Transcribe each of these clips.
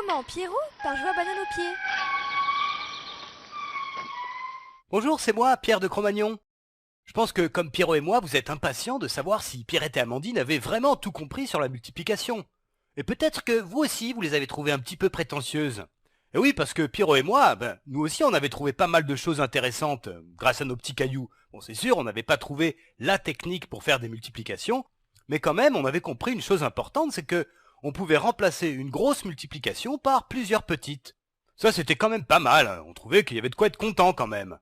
Maman, Pierrot part jouer à banane au pied. Bonjour, c'est moi, Pierre de Cro-Magnon. Je pense que, comme Pierrot et moi, vous êtes impatients de savoir si Pierrette et Amandine avaient vraiment tout compris sur la multiplication. Et peut-être que vous aussi, vous les avez trouvées un petit peu prétentieuses. Et oui, parce que Pierrot et moi, nous aussi, on avait trouvé pas mal de choses intéressantes grâce à nos petits cailloux. Bon, c'est sûr, on n'avait pas trouvé la technique pour faire des multiplications, mais quand même, on avait compris une chose importante, c'est que on pouvait remplacer une grosse multiplication par plusieurs petites. Ça, c'était quand même pas mal, hein. On trouvait qu'il y avait de quoi être content quand même.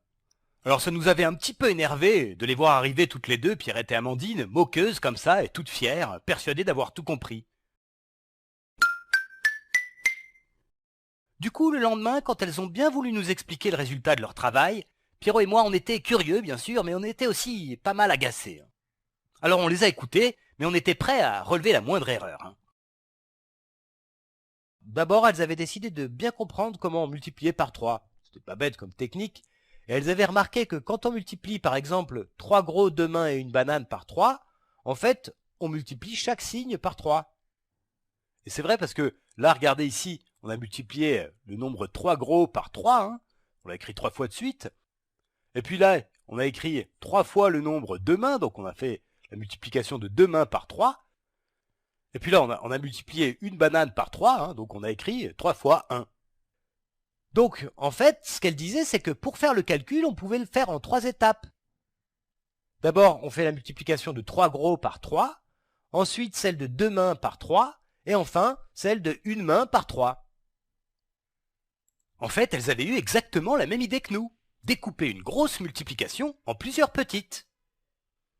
Alors ça nous avait un petit peu énervé de les voir arriver toutes les deux, Pierrette et Amandine, moqueuses comme ça et toutes fières, persuadées d'avoir tout compris. Du coup, le lendemain, quand elles ont bien voulu nous expliquer le résultat de leur travail, Pierrot et moi, on était curieux bien sûr, mais on était aussi pas mal agacés. Alors on les a écoutées, mais on était prêts à relever la moindre erreur. D'abord, elles avaient décidé de bien comprendre comment on multipliait par 3. C'était pas bête comme technique. Et elles avaient remarqué que quand on multiplie par exemple 3 gros, 2 mains et une banane par 3, en fait, on multiplie chaque signe par 3. Et c'est vrai parce que là, regardez ici, on a multiplié le nombre 3 gros par 3, hein. On l'a écrit 3 fois de suite. Et puis là, on a écrit 3 fois le nombre 2 mains, donc on a fait la multiplication de 2 mains par 3. Et puis là, on a multiplié une banane par 3, hein, donc on a écrit 3 fois 1. Donc, en fait, ce qu'elle disait, c'est que pour faire le calcul, on pouvait le faire en 3 étapes. D'abord, on fait la multiplication de 3 gros par 3, ensuite celle de 2 mains par 3, et enfin celle de 1 main par 3. En fait, elles avaient eu exactement la même idée que nous, découper une grosse multiplication en plusieurs petites.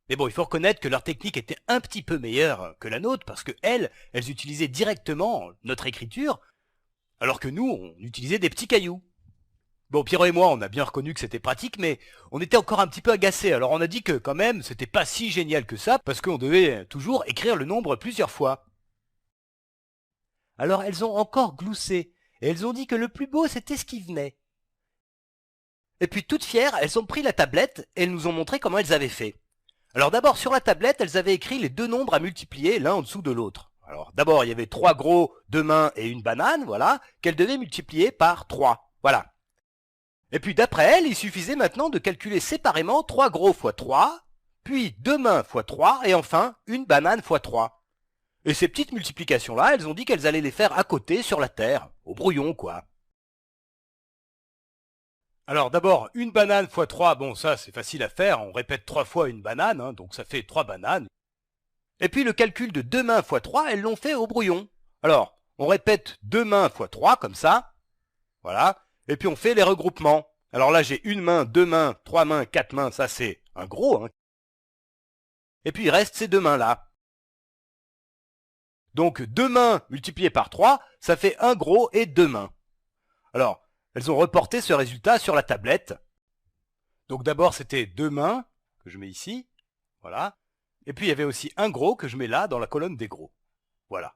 Mais bon, il faut reconnaître que leur technique était un petit peu meilleure que la nôtre, parce que elles utilisaient directement notre écriture, alors que nous, on utilisait des petits cailloux. Bon, Pierrot et moi, on a bien reconnu que c'était pratique, mais on était encore un petit peu agacés. Alors on a dit que quand même, c'était pas si génial que ça, parce qu'on devait toujours écrire le nombre plusieurs fois. Alors elles ont encore gloussé, et elles ont dit que le plus beau, c'était ce qui venait. Et puis toutes fières, elles ont pris la tablette, et elles nous ont montré comment elles avaient fait. Alors d'abord, sur la tablette, elles avaient écrit les deux nombres à multiplier l'un en dessous de l'autre. Alors d'abord, il y avait 3 gros, 2 mains et une banane, voilà, qu'elles devaient multiplier par 3. Voilà. Et puis d'après elles, il suffisait maintenant de calculer séparément 3 gros fois 3, puis 2 mains fois 3, et enfin une banane fois 3. Et ces petites multiplications-là, elles ont dit qu'elles allaient les faire à côté sur la terre, au brouillon quoi. Alors d'abord, une banane fois 3, bon ça c'est facile à faire, on répète 3 fois une banane, hein, donc ça fait 3 bananes. Et puis le calcul de 2 mains fois 3, elles l'ont fait au brouillon. Alors, on répète 2 mains fois 3, comme ça, voilà, et puis on fait les regroupements. Alors là j'ai une main, 2 mains, 3 mains, 4 mains, ça c'est un gros, hein. Et puis il reste ces 2 mains-là. Donc 2 mains multipliées par 3, ça fait un gros et 2 mains. Alors, elles ont reporté ce résultat sur la tablette. Donc d'abord c'était 2 mains, que je mets ici, voilà. Et puis il y avait aussi un gros que je mets là dans la colonne des gros. Voilà.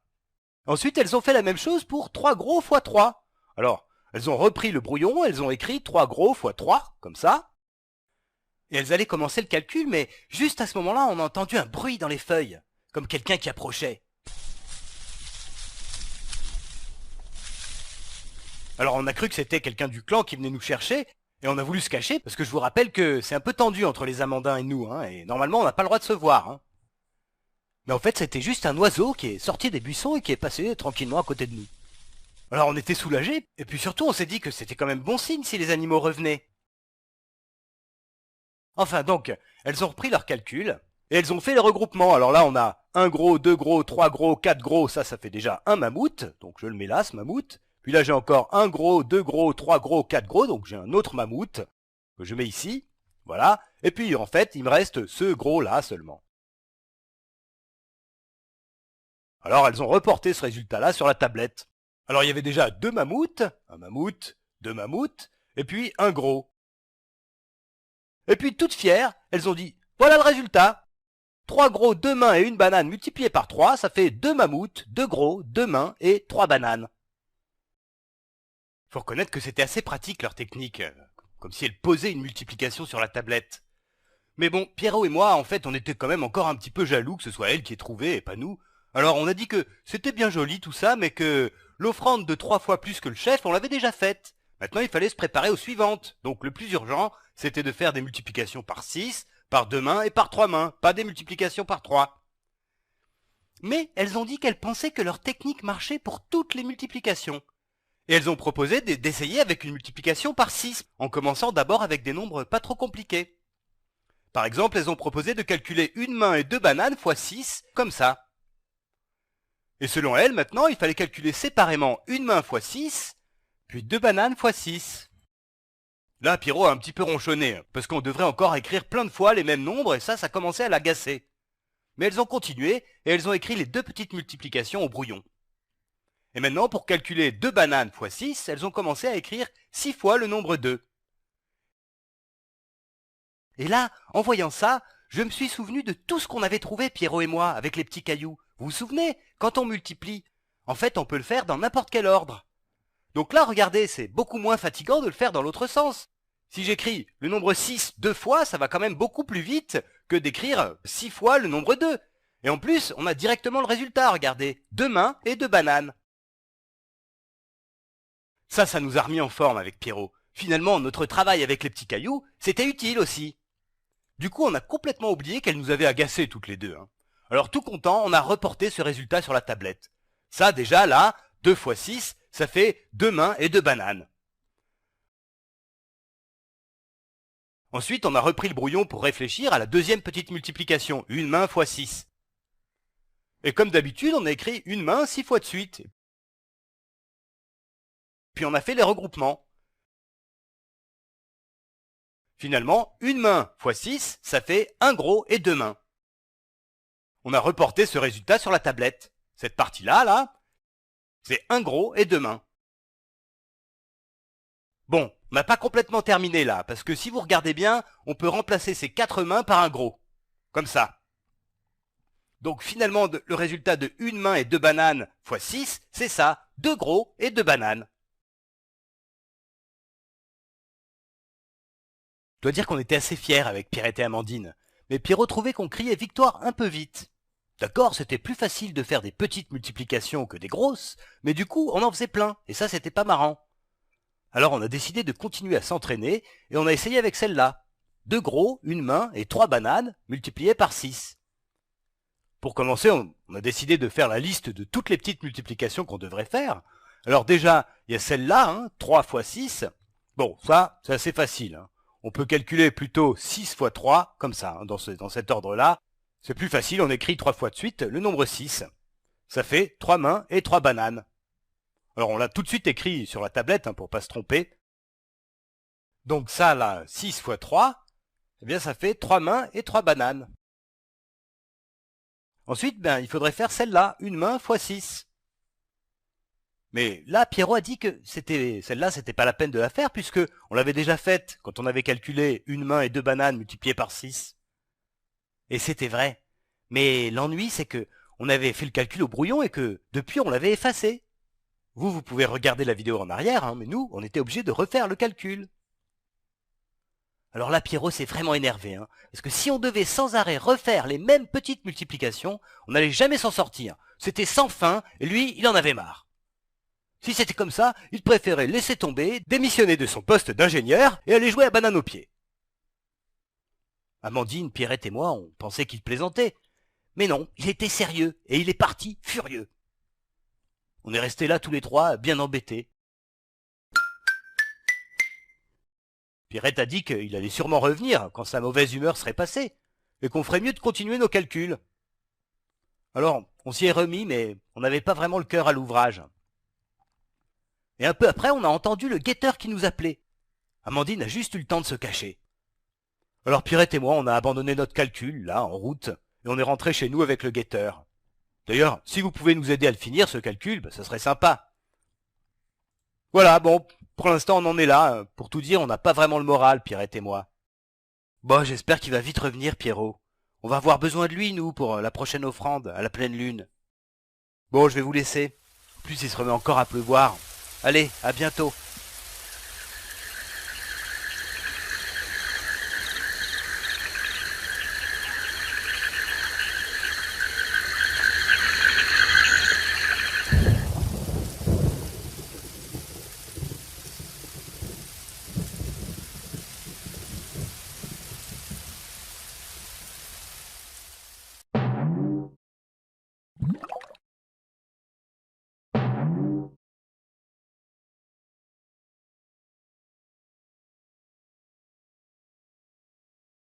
Ensuite elles ont fait la même chose pour 3 gros fois 3. Alors, elles ont repris le brouillon, elles ont écrit 3 gros fois 3, comme ça. Et elles allaient commencer le calcul, mais juste à ce moment-là, on a entendu un bruit dans les feuilles, comme quelqu'un qui approchait. Alors on a cru que c'était quelqu'un du clan qui venait nous chercher, et on a voulu se cacher, parce que je vous rappelle que c'est un peu tendu entre les Amandins et nous, hein, et normalement on n'a pas le droit de se voir. Hein. Mais en fait c'était juste un oiseau qui est sorti des buissons et qui est passé tranquillement à côté de nous. Alors on était soulagés, et puis surtout on s'est dit que c'était quand même bon signe si les animaux revenaient. Enfin donc, elles ont repris leur calcul, et elles ont fait les regroupements. Alors là on a 1 gros, 2 gros, 3 gros, 4 gros, ça fait déjà un mammouth, donc je le mets là ce mammouth. Puis là j'ai encore 1 gros, 2 gros, 3 gros, 4 gros, donc j'ai un autre mammouth, que je mets ici, voilà. Et puis en fait il me reste ce gros là seulement. Alors elles ont reporté ce résultat-là sur la tablette. Alors il y avait déjà 2 mammouths, un mammouth, 2 mammouths, et puis un gros. Et puis toutes fières, elles ont dit, voilà le résultat. 3 gros, 2 mains et une banane multipliées par 3, ça fait 2 mammouths, 2 gros, 2 mains et 3 bananes. Faut reconnaître que c'était assez pratique leur technique, comme si elles posaient une multiplication sur la tablette. Mais bon, Pierrot et moi, en fait, on était quand même encore un petit peu jaloux que ce soit elle qui ait trouvé et pas nous. Alors on a dit que c'était bien joli tout ça, mais que l'offrande de 3 fois plus que le chef, on l'avait déjà faite. Maintenant, il fallait se préparer aux suivantes. Donc le plus urgent, c'était de faire des multiplications par 6, par 2 mains et par 3 mains, pas des multiplications par 3. Mais elles ont dit qu'elles pensaient que leur technique marchait pour toutes les multiplications. Et elles ont proposé d'essayer avec une multiplication par 6, en commençant d'abord avec des nombres pas trop compliqués. Par exemple, elles ont proposé de calculer une main et 2 bananes fois 6, comme ça. Et selon elles, maintenant, il fallait calculer séparément une main fois 6, puis 2 bananes fois 6. Là, Pierrot a un petit peu ronchonné, parce qu'on devrait encore écrire plein de fois les mêmes nombres, et ça commençait à l'agacer. Mais elles ont continué, et elles ont écrit les 2 petites multiplications au brouillon. Et maintenant, pour calculer 2 bananes fois 6, elles ont commencé à écrire 6 fois le nombre 2. Et là, en voyant ça, je me suis souvenu de tout ce qu'on avait trouvé, Pierrot et moi, avec les petits cailloux. Vous vous souvenez? Quand on multiplie, en fait, on peut le faire dans n'importe quel ordre. Donc là, regardez, c'est beaucoup moins fatigant de le faire dans l'autre sens. Si j'écris le nombre 6 2 fois, ça va quand même beaucoup plus vite que d'écrire 6 fois le nombre 2. Et en plus, on a directement le résultat, regardez. 2 mains et 2 bananes. Ça nous a remis en forme avec Pierrot. Finalement, notre travail avec les petits cailloux, c'était utile aussi. Du coup, on a complètement oublié qu'elles nous avaient agacés toutes les deux. Alors tout content, on a reporté ce résultat sur la tablette. Ça, déjà, là, 2 fois 6, ça fait 2 mains et 2 bananes. Ensuite, on a repris le brouillon pour réfléchir à la deuxième petite multiplication, une main fois 6. Et comme d'habitude, on a écrit une main 6 fois de suite. Puis on a fait les regroupements. Finalement, une main fois 6, ça fait un gros et 2 mains. On a reporté ce résultat sur la tablette. Cette partie-là, là, c'est un gros et 2 mains. Bon, on n'a pas complètement terminé là, parce que si vous regardez bien, on peut remplacer ces 4 mains par un gros. Comme ça. Donc finalement, le résultat de une main et 2 bananes fois 6, c'est ça, 2 gros et 2 bananes. Je dois dire qu'on était assez fiers avec Pierrette et Amandine, mais Pierrot trouvait qu'on criait victoire un peu vite. D'accord, c'était plus facile de faire des petites multiplications que des grosses, mais du coup, on en faisait plein, et ça, c'était pas marrant. Alors on a décidé de continuer à s'entraîner, et on a essayé avec celle-là. 2 gros, une main et 3 bananes, multipliées par 6. Pour commencer, on a décidé de faire la liste de toutes les petites multiplications qu'on devrait faire. Alors déjà, il y a celle-là, 3 fois 6. Bon, ça, c'est assez facile. On peut calculer plutôt 6 fois 3, comme ça, dans cet ordre-là. C'est plus facile, on écrit 3 fois de suite le nombre 6. Ça fait 3 mains et 3 bananes. Alors on l'a tout de suite écrit sur la tablette, pour pas se tromper. Donc ça, là, 6 fois 3, eh bien ça fait 3 mains et 3 bananes. Ensuite, il faudrait faire celle-là, une main fois 6. Mais là, Pierrot a dit que celle-là, c'était pas la peine de la faire, puisque on l'avait déjà faite quand on avait calculé une main et 2 bananes multipliées par 6. Et c'était vrai. Mais l'ennui, c'est que on avait fait le calcul au brouillon et que, depuis, on l'avait effacé. Vous pouvez regarder la vidéo en arrière, mais nous, on était obligés de refaire le calcul. Alors là, Pierrot s'est vraiment énervé, parce que si on devait sans arrêt refaire les mêmes petites multiplications, on n'allait jamais s'en sortir. C'était sans fin, et lui, il en avait marre. Si c'était comme ça, il préférait laisser tomber, démissionner de son poste d'ingénieur et aller jouer à banane au pied. Amandine, Pierrette et moi, on pensait qu'il plaisantait. Mais non, il était sérieux, et il est parti furieux. On est restés là tous les trois, bien embêtés. Pierrette a dit qu'il allait sûrement revenir quand sa mauvaise humeur serait passée, et qu'on ferait mieux de continuer nos calculs. Alors, on s'y est remis, mais on n'avait pas vraiment le cœur à l'ouvrage. Et un peu après, on a entendu le guetteur qui nous appelait. Amandine a juste eu le temps de se cacher. Alors Pierrette et moi, on a abandonné notre calcul, là, en route, et on est rentré chez nous avec le guetteur. D'ailleurs, si vous pouvez nous aider à le finir, ce calcul, ça serait sympa. Voilà, bon, pour l'instant, on en est là. Pour tout dire, on n'a pas vraiment le moral, Pierrette et moi. Bon, j'espère qu'il va vite revenir, Pierrot. On va avoir besoin de lui, nous, pour la prochaine offrande, à la pleine lune. Bon, je vais vous laisser. En plus, il se remet encore à pleuvoir. Allez, à bientôt.